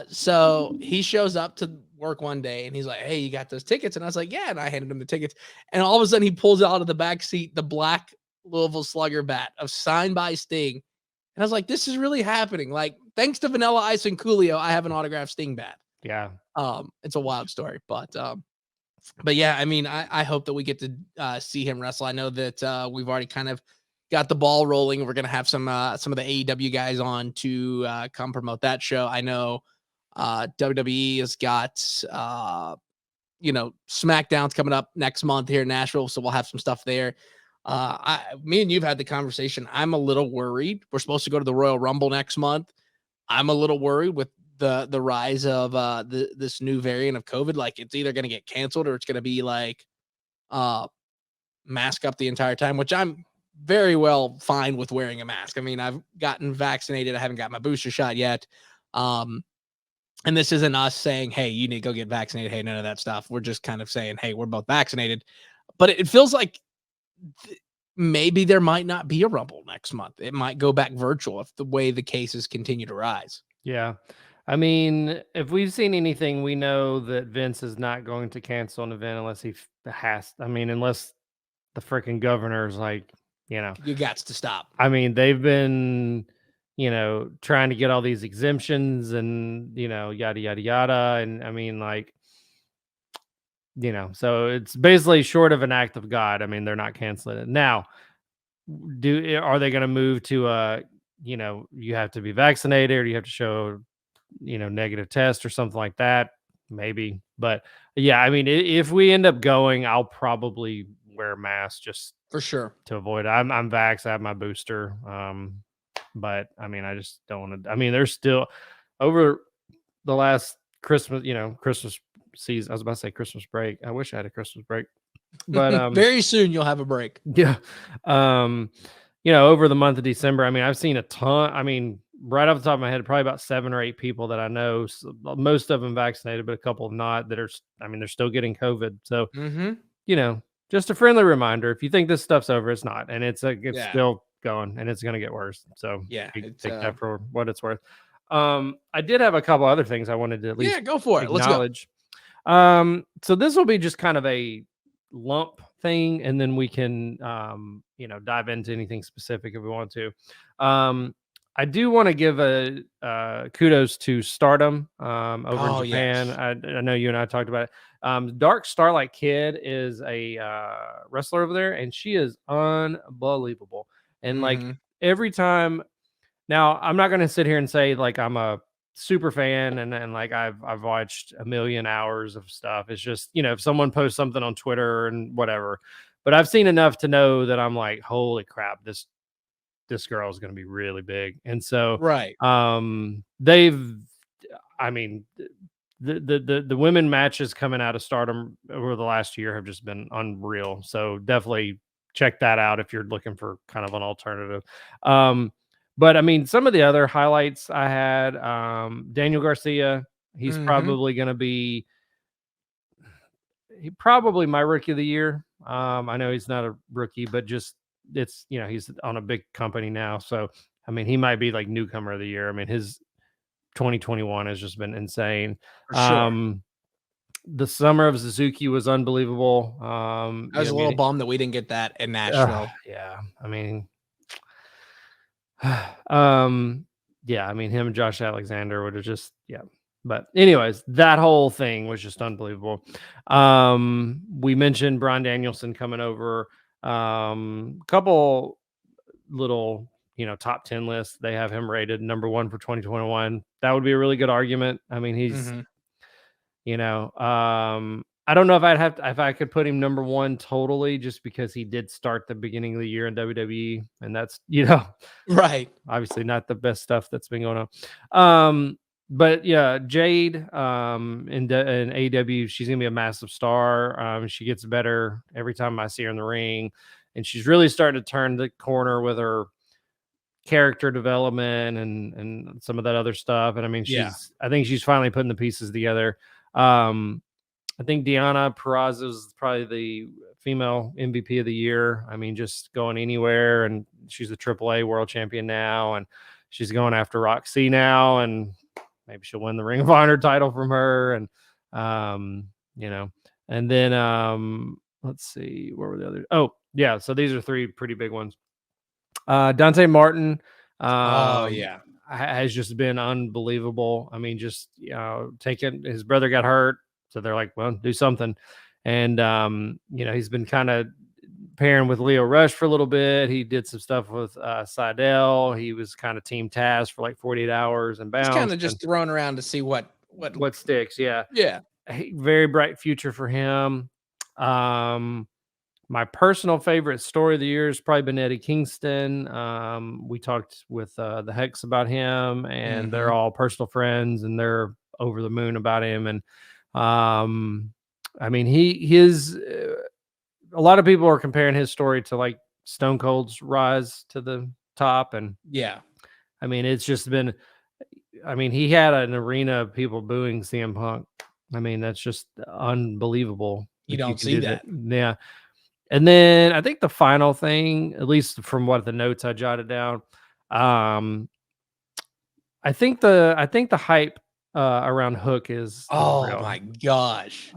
so he shows up to work one day and he's like, hey, you got those tickets? And I was like, yeah. And I handed him the tickets. And all of a sudden he pulls out of the back seat the black Louisville Slugger bat signed by Sting. And I was like, this is really happening. Like, thanks to Vanilla Ice and Coolio, I have an autographed Sting bat. Yeah. It's a wild story, but yeah, I mean, I hope that we get to see him wrestle. I know that we've already kind of got the ball rolling. We're going to have some of the AEW guys on to come promote that show. I know WWE has got, SmackDown's coming up next month here in Nashville. So we'll have some stuff there. Me and you've had the conversation. I'm a little worried. We're supposed to go to the Royal Rumble next month. I'm a little worried with the rise of this new variant of COVID, like it's either going to get canceled or it's going to be like mask up the entire time, which I'm very well fine with wearing a mask. I mean, I've gotten vaccinated. I haven't got my booster shot yet. And this isn't us saying, hey, you need to go get vaccinated. Hey, none of that stuff. We're just kind of saying, hey, we're both vaccinated. But it feels like maybe there might not be a Rumble next month. It might go back virtual if the way the cases continue to rise. Yeah. I mean, if we've seen anything, we know that Vince is not going to cancel an event unless he has. I mean, unless the freaking governor's like, you got to stop. I mean, they've been, trying to get all these exemptions and, yada, yada, yada. And I mean, like, so it's basically short of an act of God. I mean, they're not canceling it. Now, are they going to move to you have to be vaccinated or you have to show, negative test or something like that? Maybe. But yeah, I mean, if we end up going, I'll probably wear a mask just for sure to avoid. I'm vaxxed. I have my booster. But I mean, I just don't want to. I mean, there's still over the last Christmas, Christmas season. I was about to say Christmas break. I wish I had a Christmas break, but very soon you'll have a break. Yeah. Over the month of December, I mean, I've seen a ton. I mean, right off the top of my head, probably about 7 or 8 people that I know, most of them vaccinated, but a couple not, that are, I mean, they're still getting COVID. So, just a friendly reminder, if you think this stuff's over, it's not. And it's still going and it's going to get worse. So take that for what it's worth. I did have a couple other things I wanted to at least go for it. Acknowledge. Let's go. So this will be just kind of a lump thing, and then we can dive into anything specific if we want to. I do want to give a kudos to Stardom over in Japan. Yes. I know you and I talked about it. Dark Starlight Kid is a wrestler over there, and she is unbelievable. And like every time, now I'm not going to sit here and say like I'm a super fan and like I've watched a million hours of stuff. It's just, if someone posts something on Twitter and whatever, but I've seen enough to know that I'm like, holy crap, this girl is going to be really big. And so, the women matches coming out of Stardom over the last year have just been unreal. So definitely check that out if you're looking for kind of an alternative. But I mean, some of the other highlights I had, Daniel Garcia, he's probably going to be probably my rookie of the year. I know he's not a rookie, but just he's on a big company now. So, I mean, he might be like newcomer of the year. I mean, his 2021 has just been insane. For sure. The summer of Suzuki was unbelievable. I was a little bummed that we didn't get that in Nashville. Yeah. I mean, I mean, him and Josh Alexander would have just, but anyways, that whole thing was just unbelievable. We mentioned Bryan Danielson coming over, couple little, top 10 lists. They have him rated number 1 for 2021. That would be a really good argument. I mean, he's, I don't know if I could put him number 1 totally, just because he did start the beginning of the year in WWE, and that's, right. Obviously not the best stuff that's been going on. But yeah, Jade, in AEW, she's gonna be a massive star. She gets better every time I see her in the ring, and she's really starting to turn the corner with her character development and some of that other stuff. And I mean, I think she's finally putting the pieces together. I think Deonna Purrazzo is probably the female MVP of the year. I mean, just going anywhere, and she's a AAA world champion now, and she's going after Roxy now, and maybe she'll win the Ring of Honor title from her. And, and then, let's see, where were the others? Oh yeah. So these are 3 pretty big ones. Dante Martin, has just been unbelievable. I mean, just, his brother got hurt. So they're like, well, do something. And, he's been kind of pairing with Leo Rush for a little bit. He did some stuff with Seidel. He was kind of team task for like 48 hours and bounced. He's kind of just thrown around to see what sticks. Yeah. Yeah. Very bright future for him. My personal favorite story of the year has probably been Eddie Kingston. We talked with the Hex about him, and they're all personal friends, and they're over the moon about him. And I mean, a lot of people are comparing his story to like Stone Cold's rise to the top, and yeah, I mean, it's just been. I mean, he had an arena of people booing CM Punk. I mean, that's just unbelievable. You that don't can see do that. Yeah. And then I think the final thing, at least from what the notes I jotted down, I think the hype around Hook is Oh real. my gosh.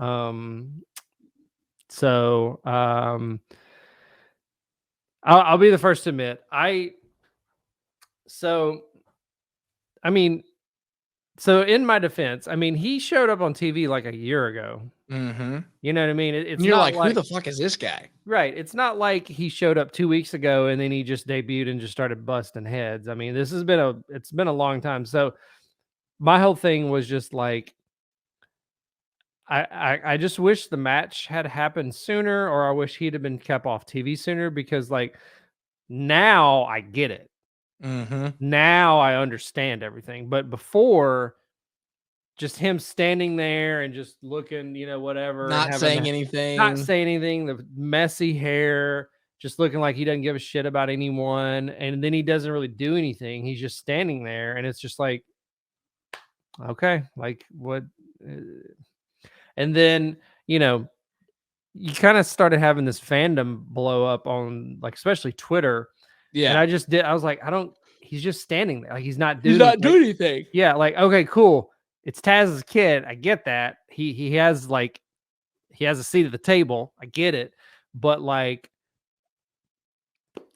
So I'll be the first to admit I mean, so in my defense, I mean, he showed up on TV like a year ago. You know what I mean? And you're like, who the fuck is this guy? Right. It's not like he showed up 2 weeks ago and then he just debuted and just started busting heads. I mean, it's been a long time. So my whole thing was just like, I just wish the match had happened sooner, or I wish he'd have been kept off TV sooner, because like now I get it. Now I understand everything. But before, just him standing there and just looking, whatever, Not and saying anything. not saying anything, the messy hair, just looking like he doesn't give a shit about anyone. And then he doesn't really do anything. He's just standing there. And it's just like, okay, like what? And then, you kind of started having this fandom blow up on, like, especially Twitter. Yeah. And I was like, he's just standing there. Like, he's not doing anything. Yeah. Like, okay, cool. It's Taz's kid. I get that. He has a seat at the table. I get it. But like,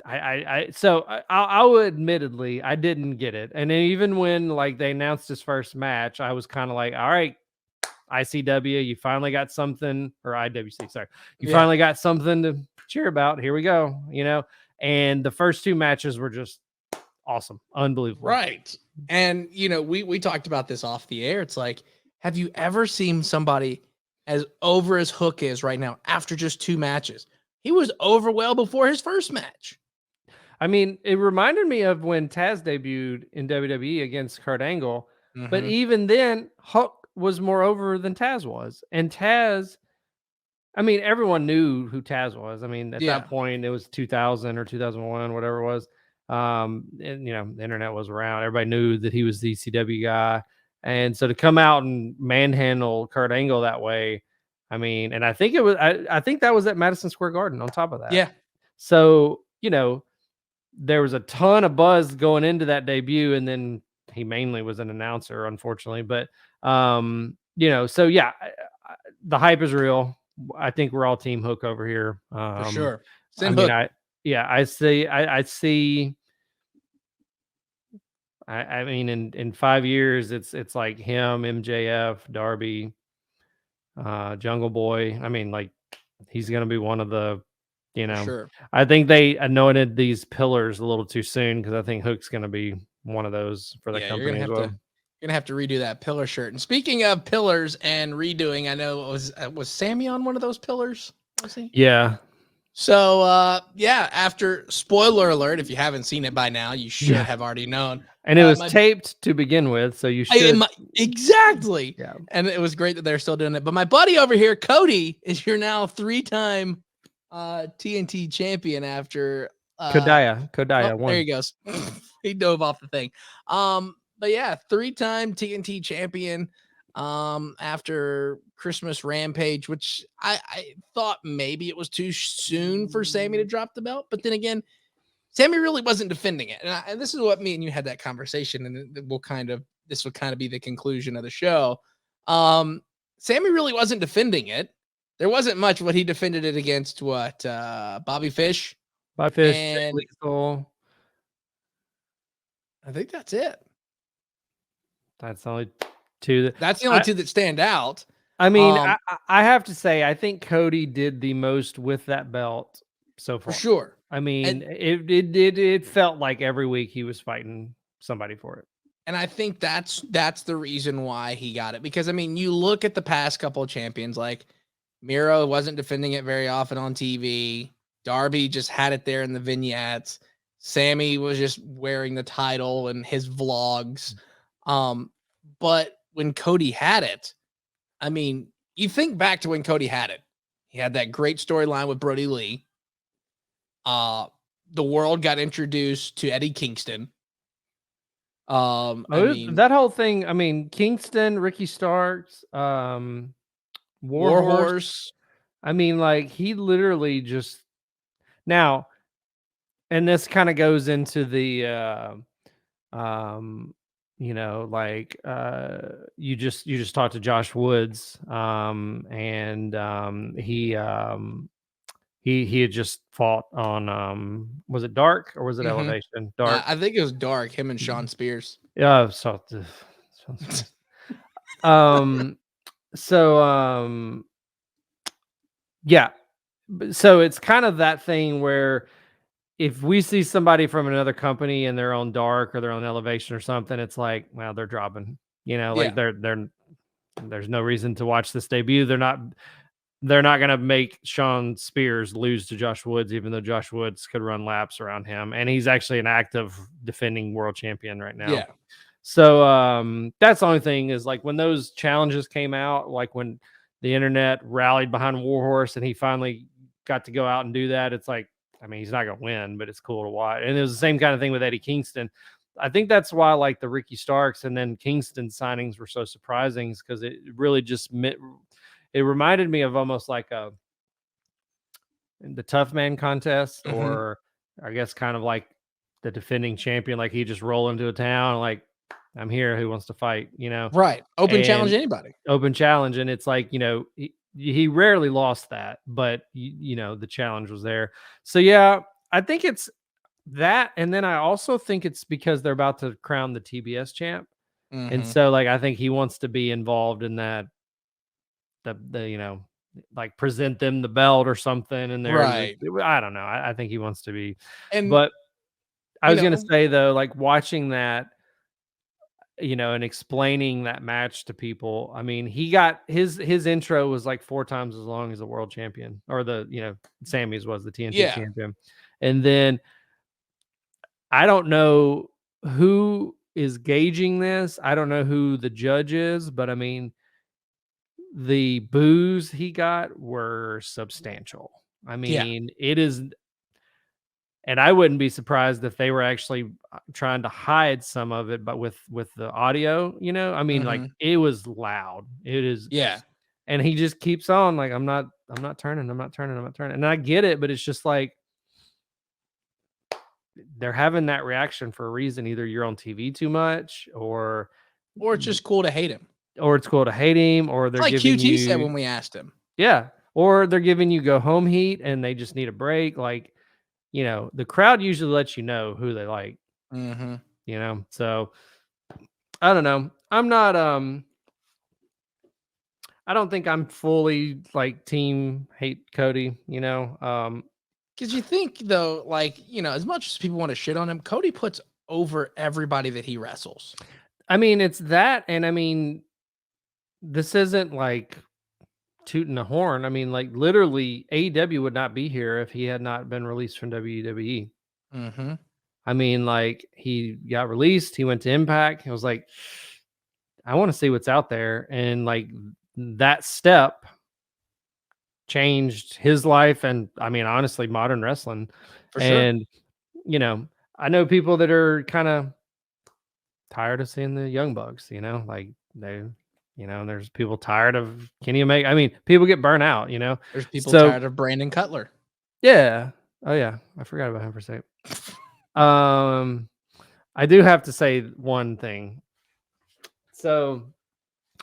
I'll admittedly, I didn't get it. And then even when like they announced his first match, I was kind of like, all right, ICW, you finally got something, or IWC, sorry. You finally got something to cheer about. Here we go, And the first 2 matches were just awesome. Unbelievable. Right. And, we talked about this off the air. It's like, have you ever seen somebody as over as Hook is right now after just 2 matches? He was over well before his first match. I mean, it reminded me of when Taz debuted in WWE against Kurt Angle. But even then, Hook was more over than Taz was. And Taz, I mean, everyone knew who Taz was. I mean, at that point, it was 2000 or 2001, whatever it was. And, the internet was around. Everybody knew that he was the ECW guy. And so to come out and manhandle Kurt Angle that way, I mean, and I think I think that was at Madison Square Garden on top of that. Yeah. So, there was a ton of buzz going into that debut, and then he mainly was an announcer, unfortunately. But, so yeah, the hype is real. I think we're all Team Hook over here. For sure. I see. I mean, in 5 years, it's like him, MJF, Darby, Jungle Boy. I mean, like, he's gonna be one of the, Sure. I think they anointed these pillars a little too soon, because I think Hook's gonna be one of those for the company as well. You're gonna have to redo that pillar shirt. And speaking of pillars and redoing, I know was Sammy on one of those pillars? Was he? Yeah. So after, spoiler alert, if you haven't seen it by now, you should have already known. And it was taped to begin with, so you should. Exactly. Yeah. And it was great that they're still doing it. But my buddy over here, Cody, is your now 3-time TNT champion after Kodaya won. there he goes. He dove off the thing. But yeah, 3-time TNT champion after Christmas Rampage, which I thought maybe it was too soon for Sammy to drop the belt. But then again, Sammy really wasn't defending it. And this is what me and you had that conversation, and this will kind of be the conclusion of the show. Sammy really wasn't defending it. There wasn't much what he defended it against. Bobby Fish? Bobby Fish, and Lethal. I think that's it. That's the only 2 that's the only 2 that stand out. I mean, I have to say, I think Cody did the most with that belt so far. For sure. I mean, it felt like every week he was fighting somebody for it. And I think that's the reason why he got it. Because, I mean, you look at the past couple of champions, like Miro wasn't defending it very often on TV. Darby just had it there in the vignettes. Sammy was just wearing the title in his vlogs. But when Cody had it, I mean, you think back to when Cody had it. He had that great storyline with Brody Lee. The world got introduced to Eddie Kingston. I mean, that whole thing. I mean, Kingston, Ricky Starks, Warhorse. I mean, like he literally just now, and this kind of goes into the, you know, like you just talked to Josh Woods, and he had just fought on was it Dark or was it Elevation? Dark. I think it was Dark. Him and Sean Spears. Yeah, yeah. So it's kind of that thing where if we see somebody from another company and they're on Dark or they're on Elevation or something, it's like, well, they're dropping. You know, like there's no reason to watch this debut. They're not gonna make Sean Spears lose to Josh Woods, even though Josh Woods could run laps around him, and he's actually an active defending world champion right now. Yeah. So that's the only thing is like when those challenges came out, like when the internet rallied behind Warhorse and he finally got to go out and do that, it's like, I mean, he's not gonna win, but it's cool to watch. And it was the same kind of thing with Eddie Kingston. I think that's why like the Ricky Starks and then Kingston signings were so surprising, because it really just it reminded me of almost like the Tough Man contest, or I guess kind of like the defending champion. Like he just roll into a town, like, I'm here. Who wants to fight? You know, right? Open challenge anybody. Open challenge, and it's like, you know, he rarely lost that, but you know the challenge was there. So yeah, I think it's that, and then I also think it's because they're about to crown the TBS champ, and so like I think he wants to be involved in that. The you know, like present them the belt or something, and they're right. I don't know. I think he wants to be, and but I was gonna say though, like watching that, you know, and explaining that match to people. I mean, he got his intro was like 4 times as long as the world champion, or the, you know, Sammy's was the TNT champion. And then I don't know who is gauging this. I don't know who the judge is, but I mean, the boos he got were substantial. I mean, it is, and I wouldn't be surprised if they were actually trying to hide some of it, but with the audio, you know, I mean, like it was loud. It is. Yeah. And he just keeps on like, I'm not turning. And I get it, but it's just like they're having that reaction for a reason. Either you're on TV too much, or it's just cool to hate him. Or it's cool to hate him, or they're like giving QT said when we asked him. Yeah. Or they're giving you go home heat and they just need a break. Like, you know, the crowd usually lets you know who they like. You know, so I don't know. I'm not I don't think I'm fully like team hate Cody, you know. Because you think though, like, you know, as much as people want to shit on him, Cody puts over everybody that he wrestles. I mean, it's that, and I mean, this isn't like tooting a horn. I mean, like literally AEW would not be here if he had not been released from WWE. I mean, like he got released, he went to Impact. He was like, I want to see what's out there. And like that step changed his life. And I mean, honestly, modern wrestling. For sure. And, you know, I know people that are kind of tired of seeing the Young Bucks, you know, like they, you know, there's people tired of Kenny Omega. I mean, people get burnt out, you know. There's people tired of Brandon Cutler. Yeah. Oh yeah. I forgot about him for a second. I do have to say one thing. So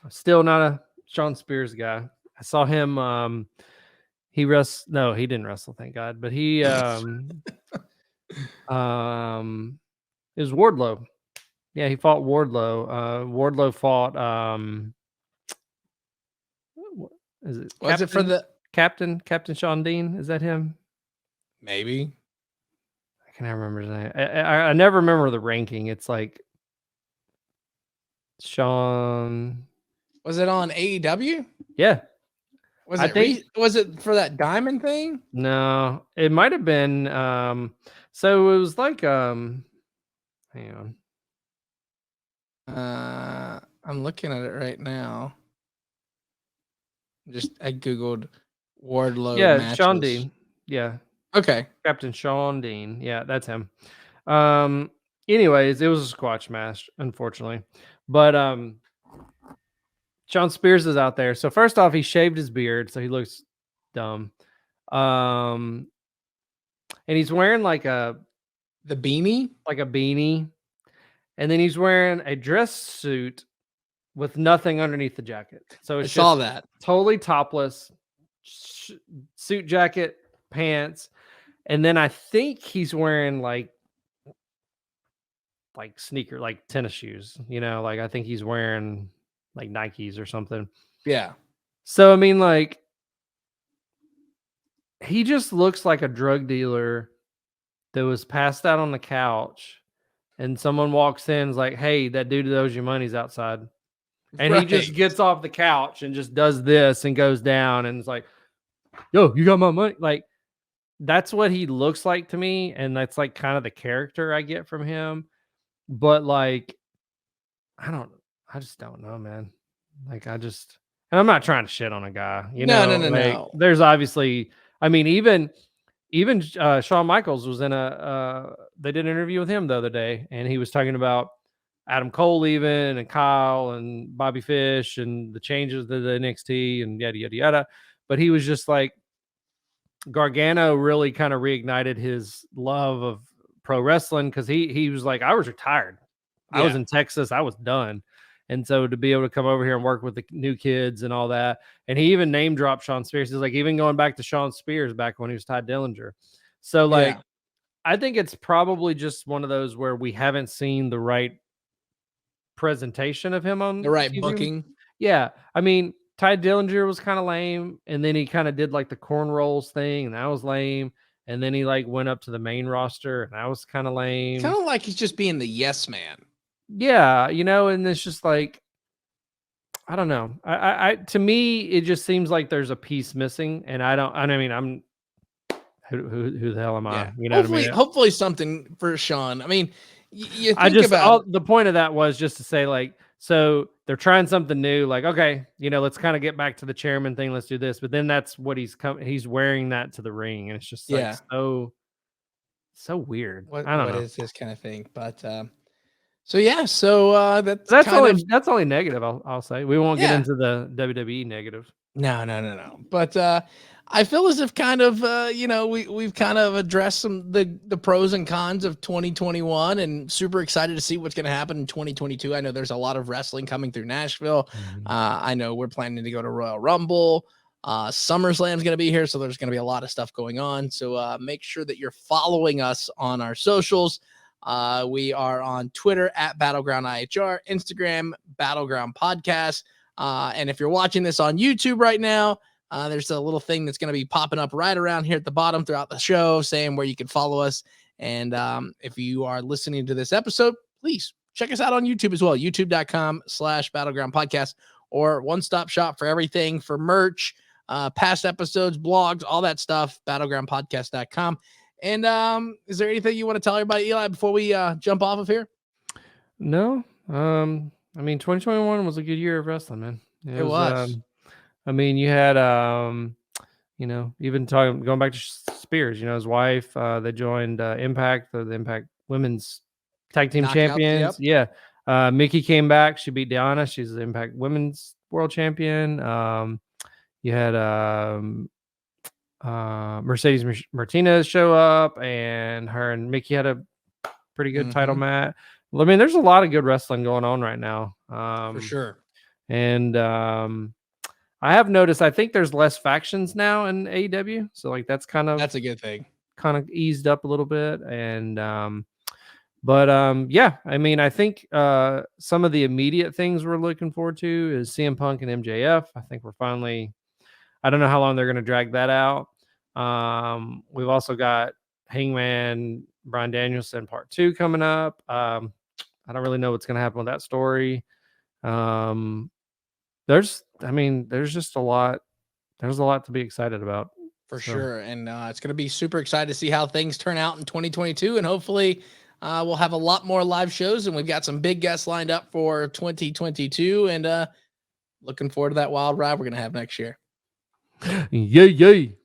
still not a Sean Spears guy. I saw him he didn't wrestle, thank God, but he it was Wardlow. Yeah, he fought Wardlow. Wardlow fought is it was Captain, it for the Captain Sean Dean? Is that him? Maybe. I can't remember his name. I never remember the ranking. It's like Sean. Was it on AEW? Yeah. Was I it think was it for that diamond thing? no, it might have been. So it was like hang on. I'm looking at it right now. I googled Wardlow Yeah, Sean matches. Dean. Yeah, Okay. Captain Sean Dean. Yeah, that's him. Um, anyways, it was a squash match, unfortunately. But Sean Spears is out there. So first off, he shaved his beard, so he looks dumb. And he's wearing The beanie? like a beanie, and then he's wearing a dress suit with nothing underneath the jacket. So I it's saw just that. totally topless, suit jacket, pants, and then I think he's wearing sneaker, like tennis shoes. Like I think he's wearing like Nikes or something. Yeah. So I mean, like he just looks like a drug dealer that was passed out on the couch, and someone walks in and is like, "Hey, that dude that owes you money's outside." And he just Right. gets off the couch and just does this and goes down and is like, "Yo, you got my money?" Like that's what he looks like to me, and that's like kind of the character I get from him. But like, I just don't know, man. Like and I'm not trying to shit on a guy, No, no, no, like no. there's obviously, I mean, even Shawn Michaels was in they did an interview with him the other day, and he was talking about Adam Cole leaving and Kyle and Bobby Fish and the changes to the NXT and yada yada yada. But he was just like, Gargano really kind of reignited his love of pro wrestling, because he was like, I was retired. I was Yeah. in Texas. I was done. And so to be able to come over here and work with the new kids and all that. And he even name dropped Sean Spears. He's like, even going back to Sean Spears back when he was Ty Dillinger. So like, Yeah. I think it's probably just one of those where we haven't seen the right presentation of him The on right TV. booking. Yeah. I mean, Ty Dillinger was kind of lame. And then he kind of did like the cornrows thing, and that was lame. And then he like went up to the main roster, and that was kind of lame. Kind of like he's just being the yes man. Yeah. And it's just like, I don't know. To me, it just seems like there's a piece missing. And I mean, who the hell am I? Yeah. You know what I mean? Hopefully something for Sean. I mean, you think The point of that was just to say, like, so they're trying something new, like, okay, let's kind of get back to the chairman thing. Let's do this. But then that's what he's wearing that to the ring. And it's just like, yeah. so weird. What I don't know. is this kind of thing? But so yeah, so that's That's only negative. I'll say we won't get Yeah. into the WWE negative. No. But I feel as if kind of we've kind of addressed the pros and cons of 2021, and super excited to see what's going to happen in 2022. I know there's a lot of wrestling coming through Nashville. I know we're planning to go to Royal Rumble. SummerSlam's going to be here, so there's going to be a lot of stuff going on. So make sure that you're following us on our socials. We are on Twitter at Battleground IHR, Instagram Battleground Podcast. And if you're watching this on YouTube right now, there's a little thing that's going to be popping up right around here at the bottom throughout the show saying where you can follow us. And if you are listening to this episode, please check us out on YouTube as well. YouTube.com/Battleground Podcast, or one-stop shop for everything, for merch, past episodes, blogs, all that stuff, battlegroundpodcast.com. And is there anything you want to tell everybody, Eli, before we jump off of here? No. I mean, 2021 was a good year of wrestling, man. It was. I mean, you had even going back to Spears, his wife, they joined Impact, the Impact Women's Tag Team Knockouts, Champions. yep. Yeah. Mickey came back. She beat Diana. She's the Impact Women's World Champion. You had Mercedes Martinez show up, and her and Mickey had a pretty good title match. Well, I mean, there's a lot of good wrestling going on right now. For sure. And I have noticed, I think there's less factions now in AEW. So like that's a good thing. Kind of eased up a little bit. And yeah, I mean, I think some of the immediate things we're looking forward to is CM Punk and MJF. I think we're finally, I don't know how long they're going to drag that out. We've also got Hangman Bryan Danielson Part 2 coming up. I don't really know what's going to happen with that story. There's just a lot there's a lot to be excited about. For sure. And it's going to be super excited to see how things turn out in 2022. And hopefully we'll have a lot more live shows, and we've got some big guests lined up for 2022. And looking forward to that wild ride we're going to have next year. Yay, yay.